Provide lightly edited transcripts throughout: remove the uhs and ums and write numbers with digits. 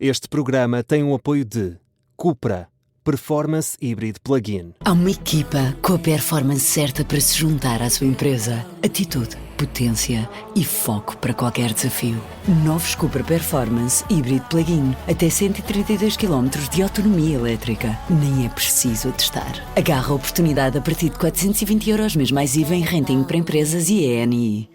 Este programa tem o apoio de Cupra, Performance Hybrid Plug-in. Há uma equipa com a performance certa para se juntar à sua empresa. Atitude, potência e foco para qualquer desafio. Novos Cupra Performance Hybrid Plug-in. Até 132 km de autonomia elétrica. Nem é preciso testar. Agarra a oportunidade a partir de 420 € mês mais IVA em renting para empresas e ENI.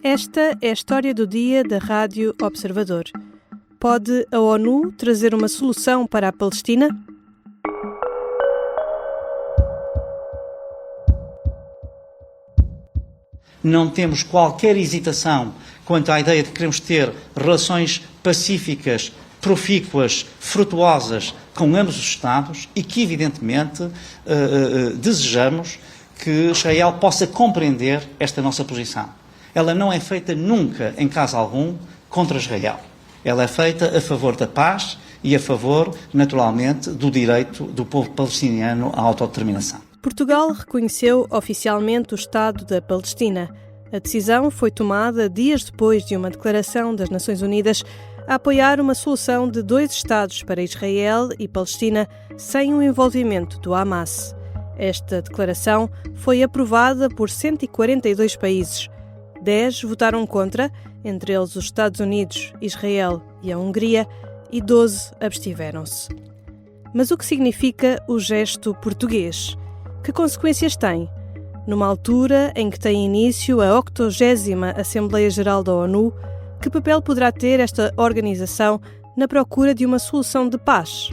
Esta é a história do dia da Rádio Observador. Pode a ONU trazer uma solução para a Palestina? Não temos qualquer hesitação quanto à ideia de que queremos ter relações pacíficas, profícuas, frutuosas com ambos os Estados e que, evidentemente, desejamos que Israel possa compreender esta nossa posição. Ela não é feita nunca, em caso algum, contra Israel. Ela é feita a favor da paz e a favor, naturalmente, do direito do povo palestiniano à autodeterminação. Portugal reconheceu oficialmente o Estado da Palestina. A decisão foi tomada dias depois de uma declaração das Nações Unidas a apoiar uma solução de 2 Estados para Israel e Palestina sem o envolvimento do Hamas. Esta declaração foi aprovada por 142 países. 10 votaram contra, entre eles os Estados Unidos, Israel e a Hungria, e 12 abstiveram-se. Mas o que significa o gesto português? Que consequências tem? Numa altura em que tem início a 80ª Assembleia Geral da ONU, que papel poderá ter esta organização na procura de uma solução de paz?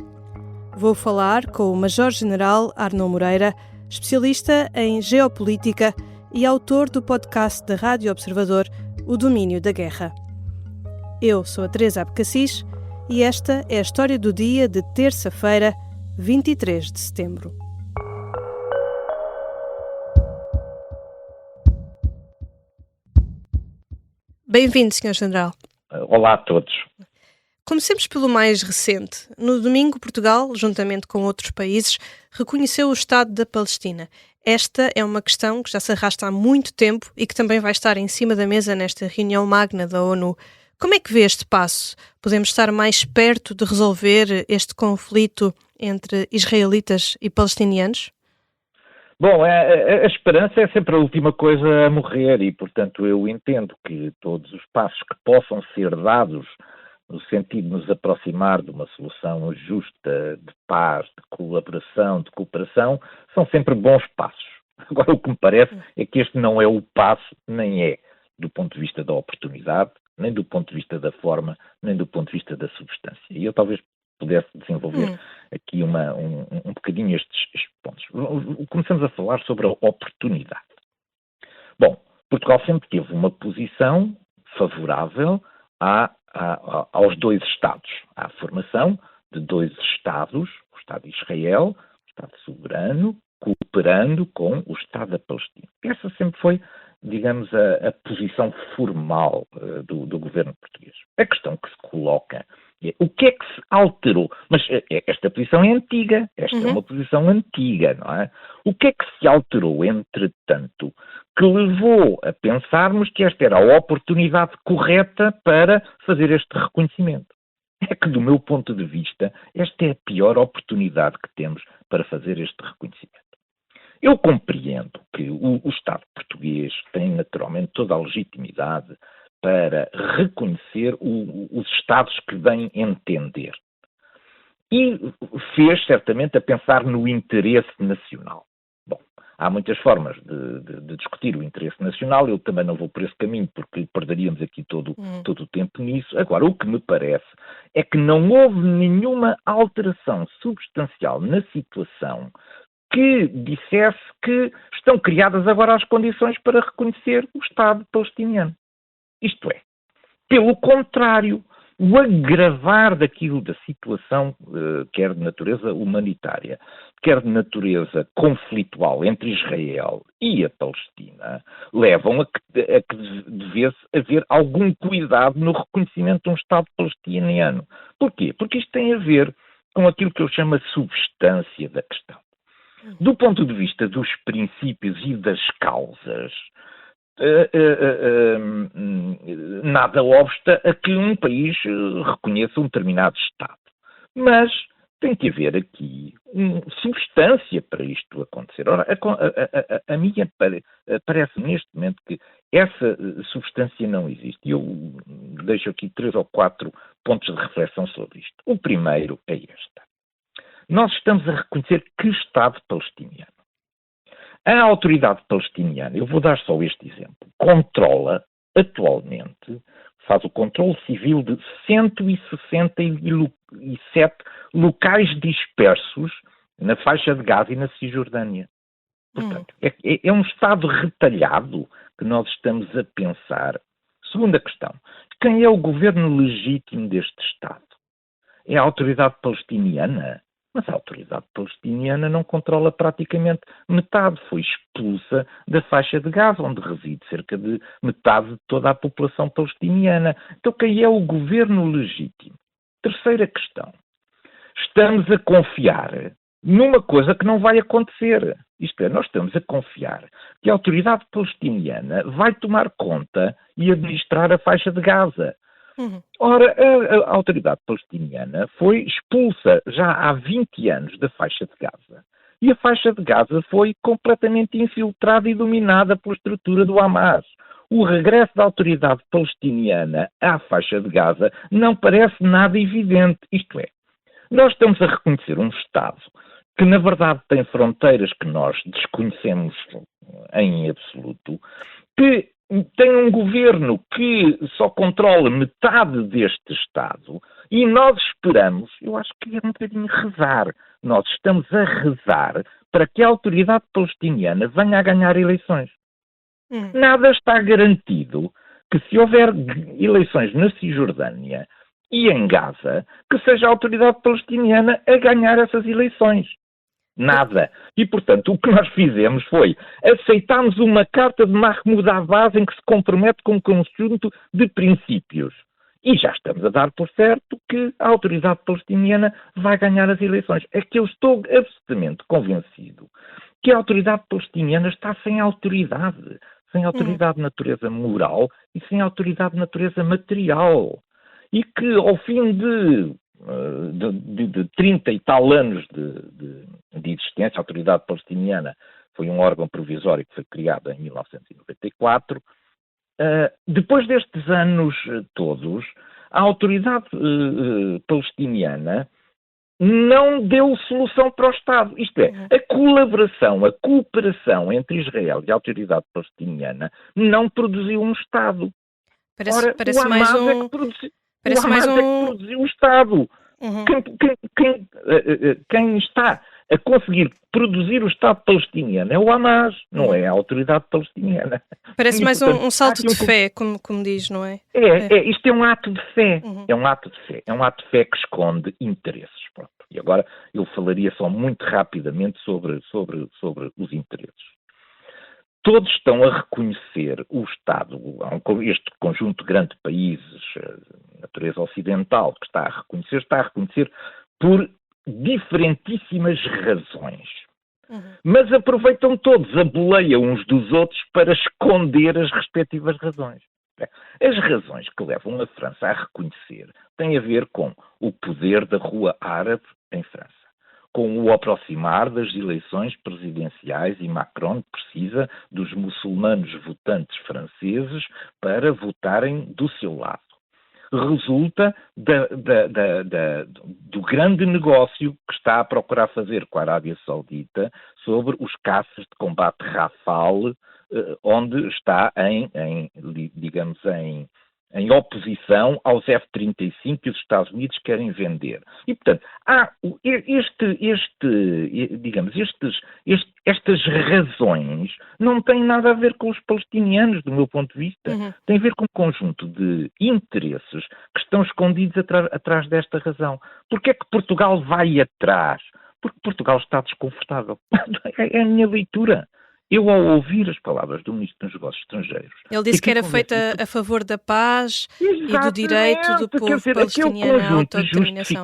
Vou falar com o Major-General Arnaud Moreira, especialista em geopolítica e autor do podcast da Rádio Observador, O Domínio da Guerra. Eu sou a Teresa Abcacis e esta é a história do dia de terça-feira, 23 de setembro. Bem-vindo, Sr. General. Olá a todos. Comecemos pelo mais recente. No domingo, Portugal, juntamente com outros países, reconheceu o Estado da Palestina. Esta é uma questão que já se arrasta há muito tempo e que também vai estar em cima da mesa nesta reunião magna da ONU. Como é que vê este passo? Podemos estar mais perto de resolver este conflito entre israelitas e palestinianos? Bom, a esperança é sempre a última coisa a morrer e, portanto, eu entendo que todos os passos que possam ser dados no sentido de nos aproximar de uma solução justa, de paz, de colaboração, de cooperação, são sempre bons passos. Agora, o que me parece é que este não é o passo, nem é do ponto de vista da oportunidade, nem do ponto de vista da forma, nem do ponto de vista da substância. E eu talvez pudesse desenvolver aqui um bocadinho estes pontos. Começamos a falar sobre a oportunidade. Bom, Portugal sempre teve uma posição favorável aos 2 Estados, à formação de 2 Estados, o Estado de Israel, o Estado soberano, cooperando com o Estado da Palestina. Essa sempre foi, digamos, a posição formal do governo português. A questão que se coloca é o que é que se alterou? Mas esta posição é antiga, esta é uma posição antiga, não é? O que é que se alterou, entretanto, que levou a pensarmos que esta era a oportunidade correta para fazer este reconhecimento? É que, do meu ponto de vista, esta é a pior oportunidade que temos para fazer este reconhecimento. Eu compreendo que o Estado português tem naturalmente toda a legitimidade para reconhecer os Estados que bem entender. E fez certamente a pensar no interesse nacional. Bom, há muitas formas de discutir o interesse nacional, eu também não vou por esse caminho porque perderíamos aqui todo o tempo nisso. Agora, o que me parece é que não houve nenhuma alteração substancial na situação que dissesse que estão criadas agora as condições para reconhecer o Estado palestiniano. Isto é, pelo contrário, o agravar daquilo da situação, quer de natureza humanitária, quer de natureza conflitual entre Israel e a Palestina, levam a que devesse haver algum cuidado no reconhecimento de um Estado palestiniano. Porquê? Porque isto tem a ver com aquilo que eu chamo a substância da questão. Do ponto de vista dos princípios e das causas, nada obsta a que um país reconheça um determinado Estado. Mas tem que haver aqui substância para isto acontecer. Ora, a minha parece neste momento que essa substância não existe. E eu deixo aqui 3 ou 4 pontos de reflexão sobre isto. O primeiro é este. Nós estamos a reconhecer que Estado palestiniano? A autoridade palestiniana, eu vou dar só este exemplo, controla atualmente, faz o controle civil de 167 locais dispersos na faixa de Gaza e na Cisjordânia. Portanto, é um Estado retalhado que nós estamos a pensar. Segunda questão, quem é o governo legítimo deste Estado? É a autoridade palestiniana? Mas a autoridade palestiniana não controla praticamente metade. Foi expulsa da faixa de Gaza, onde reside cerca de metade de toda a população palestiniana. Então quem é o governo legítimo? Terceira questão. Estamos a confiar numa coisa que não vai acontecer. Isto é, nós estamos a confiar que a autoridade palestiniana vai tomar conta e administrar a faixa de Gaza. Ora, a autoridade palestiniana foi expulsa já há 20 anos da faixa de Gaza. E a faixa de Gaza foi completamente infiltrada e dominada pela estrutura do Hamas. O regresso da autoridade palestiniana à faixa de Gaza não parece nada evidente. Isto é, nós estamos a reconhecer um Estado que, na verdade, tem fronteiras que nós desconhecemos em absoluto, que tem um governo que só controla metade deste Estado e nós esperamos, eu acho que é um bocadinho rezar, nós estamos a rezar para que a autoridade palestiniana venha a ganhar eleições. Nada está garantido que se houver eleições na Cisjordânia e em Gaza, que seja a autoridade palestiniana a ganhar essas eleições. Nada. E, portanto, o que nós fizemos foi aceitarmos uma carta de Mahmoud Abbas em que se compromete com um conjunto de princípios. E já estamos a dar por certo que a autoridade palestiniana vai ganhar as eleições. É que eu estou absolutamente convencido que a autoridade palestiniana está sem autoridade de natureza moral e sem autoridade de natureza material. E que ao fim de 30 e tal anos de existência, a autoridade palestiniana foi um órgão provisório que foi criado em 1994. Depois destes anos todos, a autoridade palestiniana não deu solução para o Estado. Isto é, a colaboração, a cooperação entre Israel e a autoridade palestiniana não produziu um Estado. Parece mais um... Parece mais um... produziu o Estado. Quem está a conseguir produzir o Estado palestiniano é o Hamas, não é a autoridade palestiniana. Parece mais um salto de fé, como diz, não é? Isto é um ato de fé. É um ato de fé. É um ato de fé que esconde interesses. Pronto. E agora eu falaria só muito rapidamente sobre os interesses. Todos estão a reconhecer o Estado, este conjunto de grandes países, natureza ocidental, que está a reconhecer por diferentíssimas razões. Mas aproveitam todos a boleia uns dos outros para esconder as respectivas razões. As razões que levam a França a reconhecer têm a ver com o poder da rua árabe em França, com o aproximar das eleições presidenciais, e Macron precisa dos muçulmanos votantes franceses para votarem do seu lado. Resulta do grande negócio que está a procurar fazer com a Arábia Saudita sobre os caças de combate Rafale, onde está em oposição aos F-35 que os Estados Unidos querem vender. E, portanto, há estas razões não têm nada a ver com os palestinianos, do meu ponto de vista. Tem a ver com um conjunto de interesses que estão escondidos atrás desta razão. Porquê é que Portugal vai atrás? Porque Portugal está desconfortável. É a minha leitura. Eu, ao ouvir as palavras do Ministro dos Negócios Estrangeiros... Ele disse que era feita a favor da paz e do direito do povo palestiniano à autodeterminação.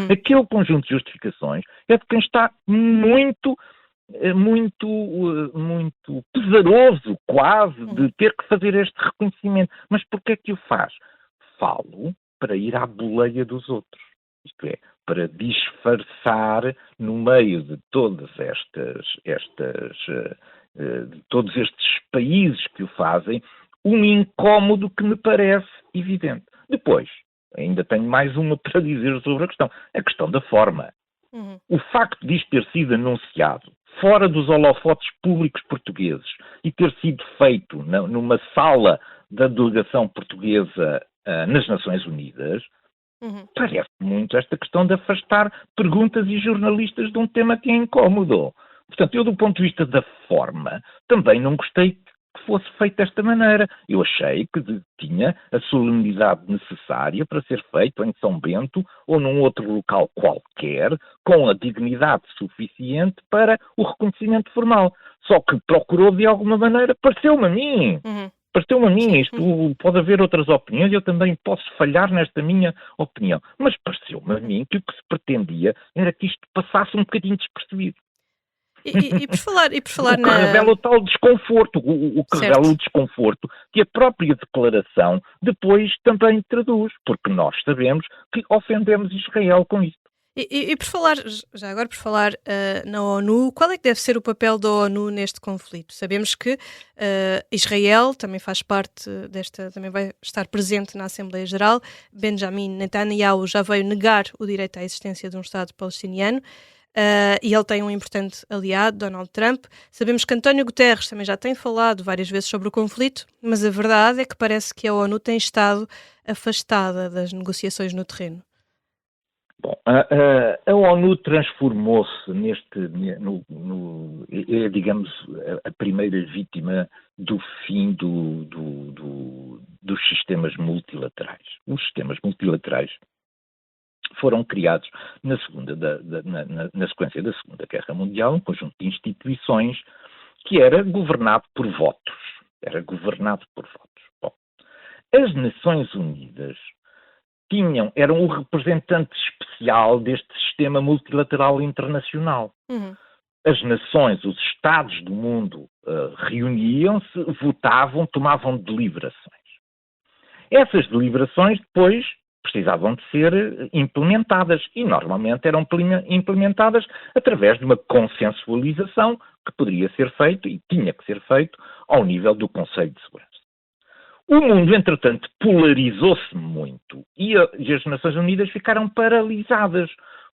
Aquele conjunto de justificações é de quem está muito muito pesaroso, quase, de ter que fazer este reconhecimento. Mas porquê é que o faz? Falo para ir à boleia dos outros. Isto é, para disfarçar no meio de todas de todos estes países que o fazem, um incómodo que me parece evidente. Depois, ainda tenho mais uma para dizer sobre a questão da forma. Uhum. O facto disto ter sido anunciado fora dos holofotes públicos portugueses e ter sido feito numa sala da delegação portuguesa nas Nações Unidas, parece muito esta questão de afastar perguntas e jornalistas de um tema que é incómodo. Portanto, eu do ponto de vista da forma, também não gostei que fosse feito desta maneira. Eu achei que tinha a solenidade necessária para ser feito em São Bento ou num outro local qualquer, com a dignidade suficiente para o reconhecimento formal. Só que procurou de alguma maneira, pareceu-me a mim, isto pode haver outras opiniões, eu também posso falhar nesta minha opinião, mas pareceu-me a mim que o que se pretendia era que isto passasse um bocadinho despercebido. E por falar O que revela o tal desconforto, o que Certo. revela o desconforto que a própria declaração depois também traduz, porque nós sabemos que ofendemos Israel com isto. E por falar, já agora por falar na ONU, qual é que deve ser o papel da ONU neste conflito? Sabemos que Israel também faz parte também vai estar presente na Assembleia Geral. Benjamin Netanyahu já veio negar o direito à existência de um Estado palestiniano. E ele tem um importante aliado, Donald Trump. Sabemos que António Guterres também já tem falado várias vezes sobre o conflito, mas a verdade é que parece que a ONU tem estado afastada das negociações no terreno. Bom, a ONU transformou-se digamos, a primeira vítima do fim dos sistemas multilaterais. Os sistemas multilaterais foram criados na sequência da Segunda Guerra Mundial, um conjunto de instituições que era governado por votos. Bom, as Nações Unidas eram o representante especial deste sistema multilateral internacional. As nações, os Estados do mundo reuniam-se, votavam, tomavam deliberações. Essas deliberações depois precisavam de ser implementadas e normalmente eram implementadas através de uma consensualização que poderia ser feito e tinha que ser feito ao nível do Conselho de Segurança. O mundo, entretanto, polarizou-se muito e as Nações Unidas ficaram paralisadas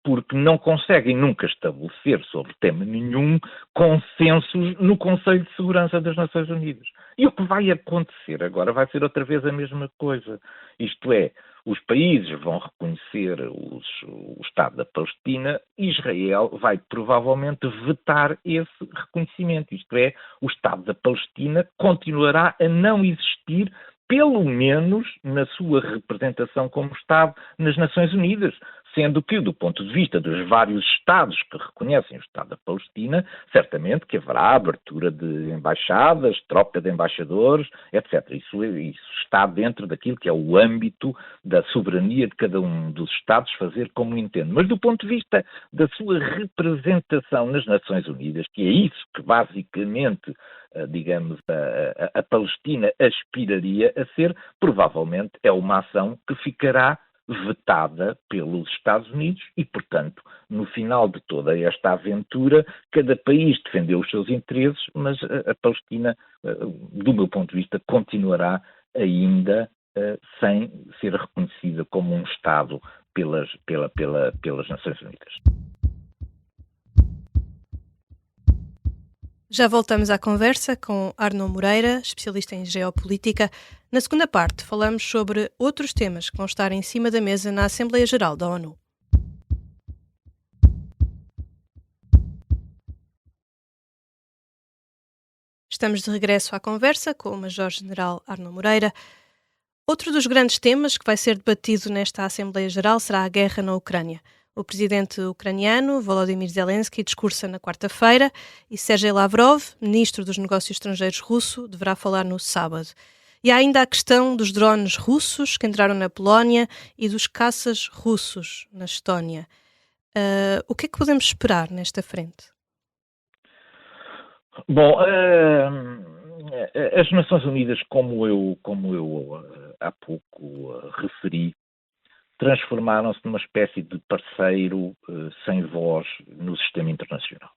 porque não conseguem nunca estabelecer sobre tema nenhum consensos no Conselho de Segurança das Nações Unidas. E o que vai acontecer agora vai ser outra vez a mesma coisa. Isto é, os países vão reconhecer o Estado da Palestina e Israel vai provavelmente vetar esse reconhecimento. Isto é, o Estado da Palestina continuará a não existir, pelo menos na sua representação como Estado nas Nações Unidas. Sendo que, do ponto de vista dos vários Estados que reconhecem o Estado da Palestina, certamente que haverá abertura de embaixadas, troca de embaixadores, etc. Isso está dentro daquilo que é o âmbito da soberania de cada um dos Estados fazer como entende. Mas do ponto de vista da sua representação nas Nações Unidas, que é isso que basicamente, digamos, a Palestina aspiraria a ser, provavelmente é uma ação que ficará vetada pelos Estados Unidos e, portanto, no final de toda esta aventura, cada país defendeu os seus interesses, mas a Palestina, do meu ponto de vista, continuará ainda sem ser reconhecida como um Estado pelas Nações Unidas. Já voltamos à conversa com Arno Moreira, especialista em geopolítica. Na segunda parte, falamos sobre outros temas que vão estar em cima da mesa na Assembleia Geral da ONU. Estamos de regresso à conversa com o Major-General Arno Moreira. Outro dos grandes temas que vai ser debatido nesta Assembleia Geral será a guerra na Ucrânia. O presidente ucraniano, Volodymyr Zelensky, discursa na quarta-feira e Sergei Lavrov, ministro dos Negócios Estrangeiros russo, deverá falar no sábado. E há ainda a questão dos drones russos que entraram na Polónia e dos caças russos na Estónia. O que é que podemos esperar nesta frente? Bom, as Nações Unidas, como eu há pouco referi, transformaram-se numa espécie de parceiro sem voz no sistema internacional.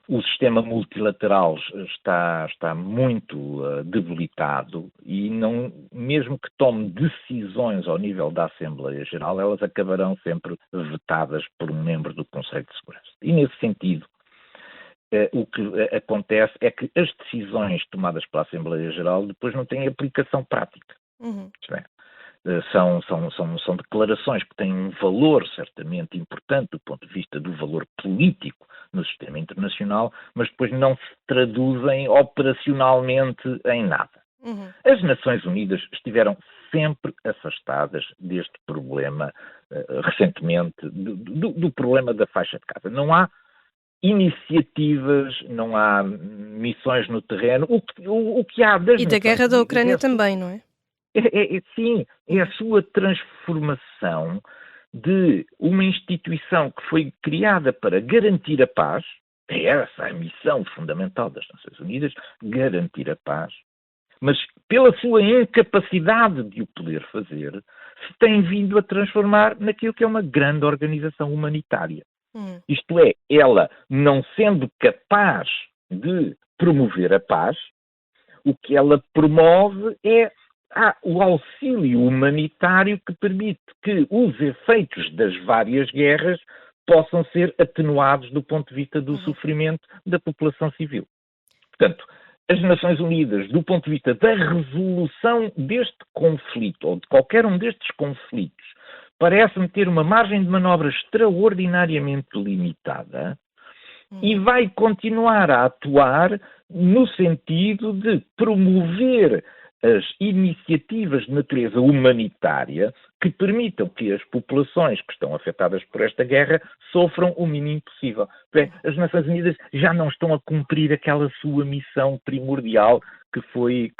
O sistema multilateral está muito debilitado e não, mesmo que tome decisões ao nível da Assembleia Geral, elas acabarão sempre vetadas por um membro do Conselho de Segurança. E nesse sentido, o que acontece é que as decisões tomadas pela Assembleia Geral depois não têm aplicação prática. Uhum. São declarações que têm um valor certamente importante do ponto de vista do valor político no sistema internacional, mas depois não se traduzem operacionalmente em nada. Uhum. As Nações Unidas estiveram sempre afastadas deste problema, recentemente, do problema da faixa de Gaza. Não há iniciativas, não há missões no terreno. O que há das E da Nações guerra da Unidas Ucrânia também, não é? Sim, é a sua transformação de uma instituição que foi criada para garantir a paz, é essa a missão fundamental das Nações Unidas, garantir a paz, mas pela sua incapacidade de o poder fazer, se tem vindo a transformar naquilo que é uma grande organização humanitária. Isto é, ela não sendo capaz de promover a paz, o que ela promove é o auxílio humanitário que permite que os efeitos das várias guerras possam ser atenuados do ponto de vista do sofrimento da população civil. Portanto, as Nações Unidas, do ponto de vista da resolução deste conflito, ou de qualquer um destes conflitos, parece-me ter uma margem de manobra extraordinariamente limitada e vai continuar a atuar no sentido de promover as iniciativas de natureza humanitária que permitam que as populações que estão afetadas por esta guerra sofram o mínimo possível. As Nações Unidas já não estão a cumprir aquela sua missão primordial que foi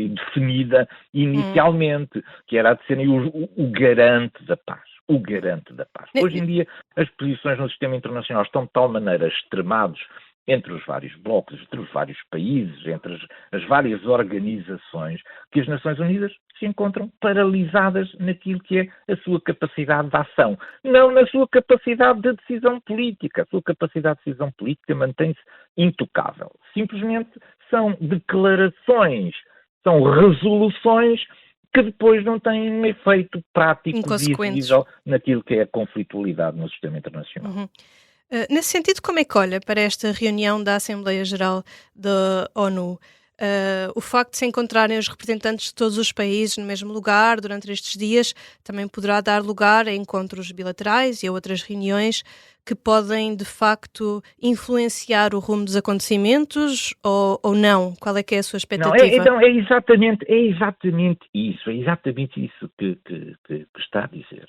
definida inicialmente, que era a de serem o garante da paz. O garante da paz. Hoje em dia, as posições no sistema internacional estão de tal maneira extremadas entre os vários blocos, entre os vários países, entre as várias organizações, que as Nações Unidas se encontram paralisadas naquilo que é a sua capacidade de ação, não na sua capacidade de decisão política. A sua capacidade de decisão política mantém-se intocável. Simplesmente são declarações, são resoluções que depois não têm um efeito prático visível naquilo que é a conflitualidade no sistema internacional. Uhum. Nesse sentido, como é que olha para esta reunião da Assembleia Geral da ONU? O facto de se encontrarem os representantes de todos os países no mesmo lugar durante estes dias também poderá dar lugar a encontros bilaterais e a outras reuniões que podem, de facto, influenciar o rumo dos acontecimentos ou não? Qual é que é a sua expectativa? Não, é exatamente isso que está a dizer.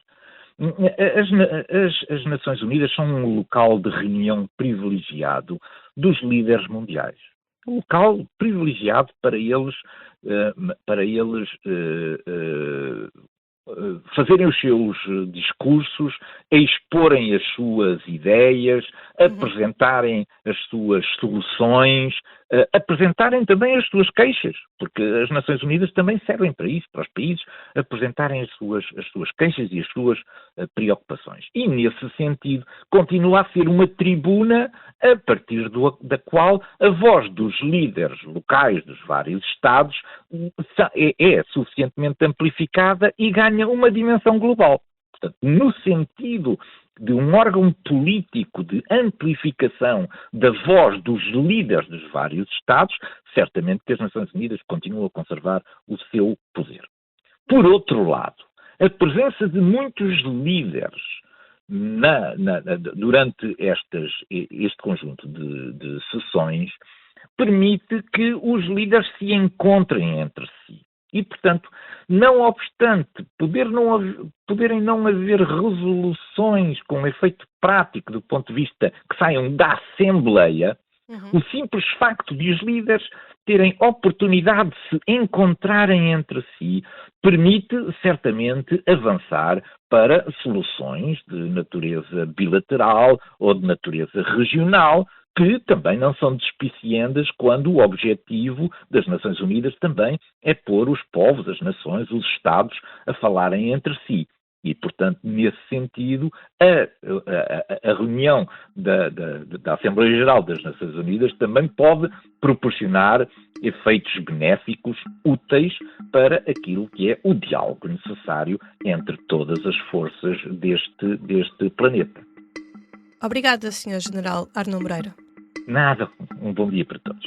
As Nações Unidas são um local de reunião privilegiado dos líderes mundiais. Um local privilegiado para eles fazerem os seus discursos, exporem as suas ideias, apresentarem as suas soluções, apresentarem também as suas queixas, porque as Nações Unidas também servem para isso, para os países apresentarem as suas queixas e as suas preocupações. E, nesse sentido, continua a ser uma tribuna a partir da qual a voz dos líderes locais dos vários Estados é suficientemente amplificada e ganha uma dimensão global. Portanto, no sentido de um órgão político de amplificação da voz dos líderes dos vários Estados, certamente que as Nações Unidas continuam a conservar o seu poder. Por outro lado, a presença de muitos líderes durante este conjunto de sessões permite que os líderes se encontrem entre si. E, portanto, não obstante poderem não haver resoluções com efeito prático do ponto de vista que saiam da Assembleia, o simples facto de os líderes terem oportunidade de se encontrarem entre si permite certamente avançar para soluções de natureza bilateral ou de natureza regional que também não são despiciendas quando o objetivo das Nações Unidas também é pôr os povos, as nações, os Estados a falarem entre si. E, portanto, nesse sentido, a reunião da Assembleia Geral das Nações Unidas também pode proporcionar efeitos benéficos úteis para aquilo que é o diálogo necessário entre todas as forças deste planeta. Obrigada, Sr. General Arnaud Moreira. Nada. Um bom dia para todos.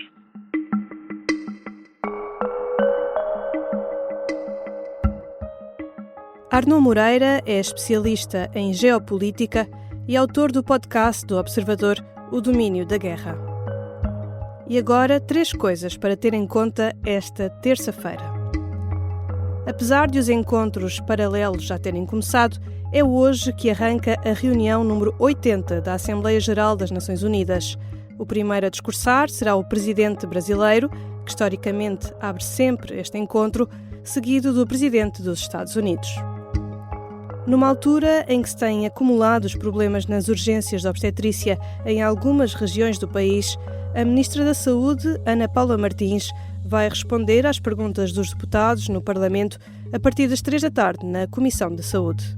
Arnaud Moreira é especialista em geopolítica e autor do podcast do Observador, O Domínio da Guerra. E agora, 3 coisas para ter em conta esta terça-feira. Apesar de os encontros paralelos já terem começado, é hoje que arranca a reunião número 80 da Assembleia Geral das Nações Unidas. O primeiro a discursar será o presidente brasileiro, que historicamente abre sempre este encontro, seguido do presidente dos Estados Unidos. Numa altura em que se têm acumulado os problemas nas urgências de obstetrícia em algumas regiões do país, a Ministra da Saúde, Ana Paula Martins, vai responder às perguntas dos deputados no Parlamento a partir das 3 da tarde na Comissão de Saúde.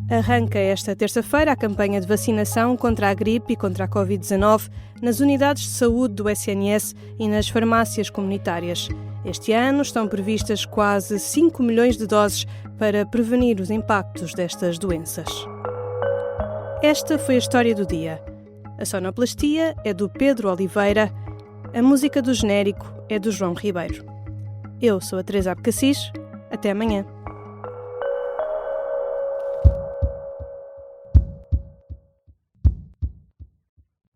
Arranca esta terça-feira a campanha de vacinação contra a gripe e contra a Covid-19 nas unidades de saúde do SNS e nas farmácias comunitárias. Este ano estão previstas quase 5 milhões de doses para prevenir os impactos destas doenças. Esta foi a história do dia. A sonoplastia é do Pedro Oliveira, a música do genérico é do João Ribeiro. Eu sou a Teresa Abcacis. Até amanhã.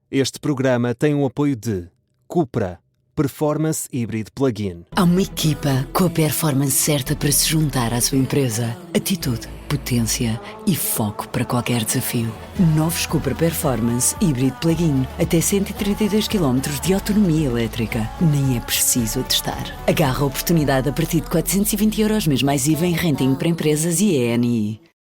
Este programa tem o apoio de Cupra, Performance Hybrid Plug-in. Há uma equipa com a performance certa para se juntar à sua empresa. Atitude, potência e foco para qualquer desafio. Novos Cupra Performance Hybrid Plug-in. Até 132 km de autonomia elétrica. Nem é preciso testar. Agarra a oportunidade a partir de 420 € mês mais IVA em renting para empresas e ENI.